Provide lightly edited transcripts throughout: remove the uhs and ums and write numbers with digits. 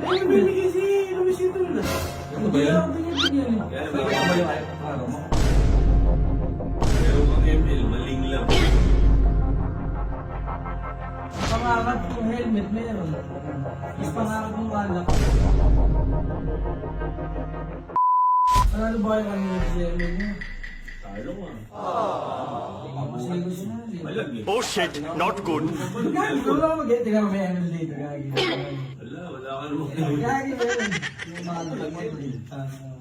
Ay, binigay si Luisito na. Ano ba yan? Binigyan eh. Kaya ba yung ayaw mo? Pero kung ML, maling lang. Pangarap kong helmet meron. Mas pangarap kong alak. Ano ba yung kanina si helmet niya? Talo nga. Kasi gusto na rin. Malag eh. Oh shit, not good. Gagi, wala ko mag-get. Tingnan mo may ML dito. Gagi. Wala ka naman. Gagi meron. Yung mga alag mo.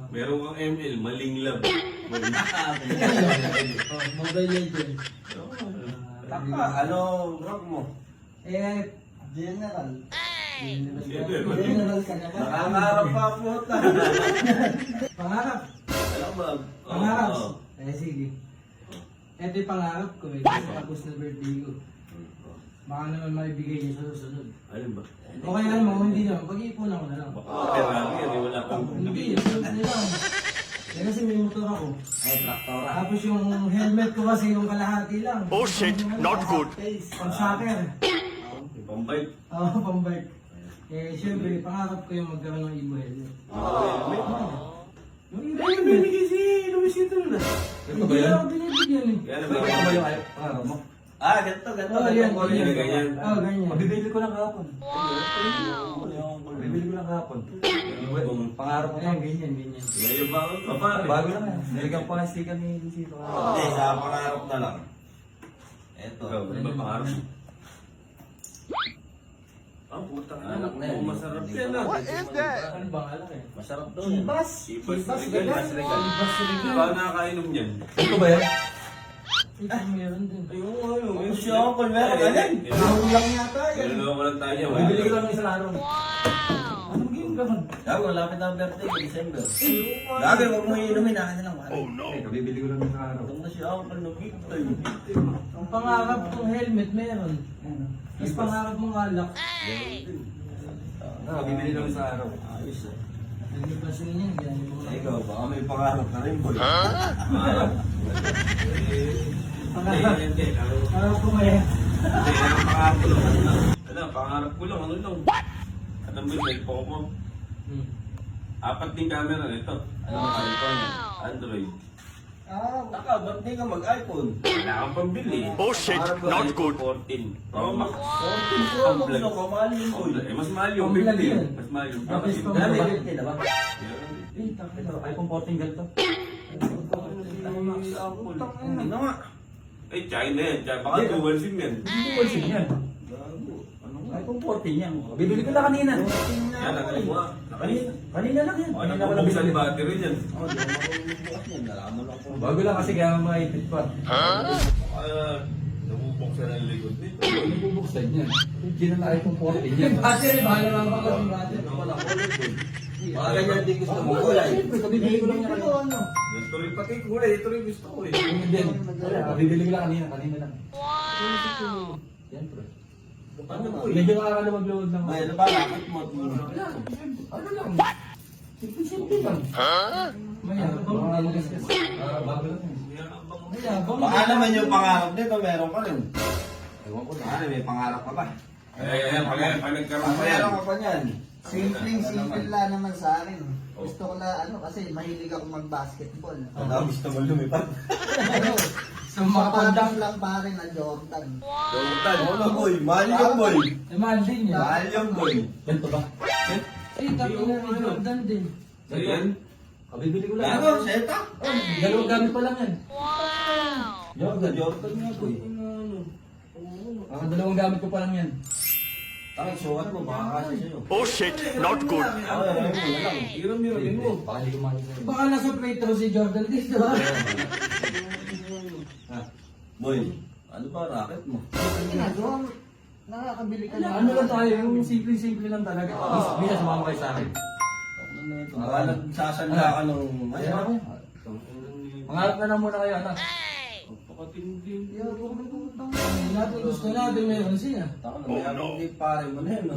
Meron kang ML, maling lang. Mobile Legend. Taka, ano rock mo? General. General. Ka na ba? Nakangarap pa po. Pangarap. Alam ba? Pangarap. Sige. Ito yung pangarap ko eh. Tapos na birthday ko. Baka naman maibigay niya sa susunod. Alam ba? O kaya naman, hindi naman. Pag-iipunan ko na lang. Baka Ferrari yan, wala kang Hindi, sunod na lang. Eh kasi may motor ako. Ay, traktora. Tapos yung helmet ko kasi yung kalahati lang. Oh shit, not good. Pang soccer. pambike. Oo, pang bike. Eh, syempre, pangarap ko yung magkaroon ng Evo helmet. Yung iba yung binigay si Luisito na. Ito ba yan? Hindi ako binibigyan eh. Kaya Ano ba yung ayaw mo? Ah, ganito. Oh, yan. Ganyan, ganyan. Oo, ganyan. Mabibili ko lang kahapon. Mabibili ko lang kahapon. Pangarap ko Ayan, ganyan, ganyan. Ngayon ba ako? Papa, Bago lang yan. Nilagyan ko ng sticker ni Luisito. Hindi, sa pangarap na lang. Eto. Ano ba pangarap mo? Ah, putang Anak na yan. Masarap yan ah. Ano ba nga lang eh? Masarap daw yan. Ibas! Ibas Ibas regal, regal. ibas regal. Ibas regal. Paano nakakainom yan? Ito ba yan? Ito meron din. Ano siya ako, kung meron ka yan. Nahulang yata yan. Naluloko ko lang tayo. Bibili ko lang ng isang araw. Anong game ka man? Gago, malapit ang birthday ko, December. Gago, huwag mo iinumin, akin na lang. Oh no. Bibili ko lang ng isang araw. Itong na siya ako, kung nag-victory. Ang pangarap kong helmet meron. Mas pangarap mong alak. Bibili lang ng isang araw. Ayos ah. Nagibas rin yan. Ganyan mo lang. Ikaw, baka may pangarap na rin, boy. Pangarap. Pangarap ko ngayon. Pangarap ko lang. Ano, pangarap ko lang. Ano lang? Alam mo yung cellphone ko? 4 din camera nito. Ano ang cellphone? Android. Taka, ba't di ka mag-iPhone? Wala kang pambili. Oh shit, Pangarap ko not iPhone good. 14 Pro Max. 14 Pro Max na kamali mo. Eh, mas mahal yung Pamblag 15. yan. Mas mahal yung Tapos 15. Dali, pamblag. 50 na ba? Eh, takot ako. iPhone 14 ganito. Ano nga? Eh, China yan. Baka dual SIM yan. Hindi ko sim yan. iPhone 14 yan. Bibili ko na kanina. Yan, nakalim mo ah. Kanina lang yan. Ano Kanina ko ko lang buksan binili. battery yan. Oh, di ako mabubukas yan. Nalaman lang kung Bago lang kasi kaya maipit pa. Nabubuksan ang likod nito. Ano bubuksan yan? Hindi na iPhone 14 yan. Yung battery, bahala lang ako yung battery. wala ko ulit, boy. Baka ganyan din gusto mo kulay. Siyempre, kabibili ko lang yan kanina. Ito rin pati kulay. Ito rin gusto ko eh. Hindi. Kabibili ko lang kanina. Kanina lang. Siyempre. Ano boy? Medyo nakakala mag-load lang. May ano ba? Bakit mo? Ano lang? Simple lang. Mayabang. Bago lang yan. Mayabang. Baka naman yung pangarap nito, meron ka rin. Ewan ko na. Ano, may pangarap ka ba? Ayan, pag nagkaroon ko yan. Meron ka pa niyan. Simple lang naman sa akin. Gusto ko na, kasi mahilig ako mag-basketball. Ano, gusto mo lumipad? Sa mga pandang. Lang pa rin na Jordan. Jordan, ano boy? Mahal yung boy. Mahal din yan. Mahal yung boy. Ganito ba? Eh, tapos na may Jordan din. Ayan. Kabibili ko lang. Ano, seta? Dalawang gamit pa lang yan. Jordan, Jordan nga boy. Dalawang gamit ko pa lang yan. Takay, sukat mo, baka kasi sa'yo. Oh shit, not good. Ayun na lang. Hiram-hiramin mo. Baka hindi ko makita. Baka nasa plate raw si Jordan dito. Boy, ano ba racket mo? Ginagawa mo, nakakabili ka na. Ano lang tayo, yung simple-simple lang talaga. Bisa sumama kayo sa akin. Ano na ito? Baka nagsasanda ka nung... Ayan ako. Mangarap na lang muna kayo, anak. Pakatindi. Hindi natin gusto natin meron siya. Taka na, mayroon hindi pare mo na yun, no?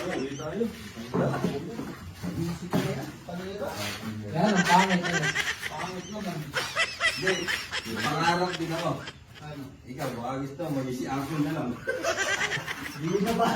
Uwi tayo. Yan, ang pangit. Pangit naman. Hindi, pangarap din ako. Ano? Ikaw, baka gusto, mag-isi-apple na lang. Hindi na ba?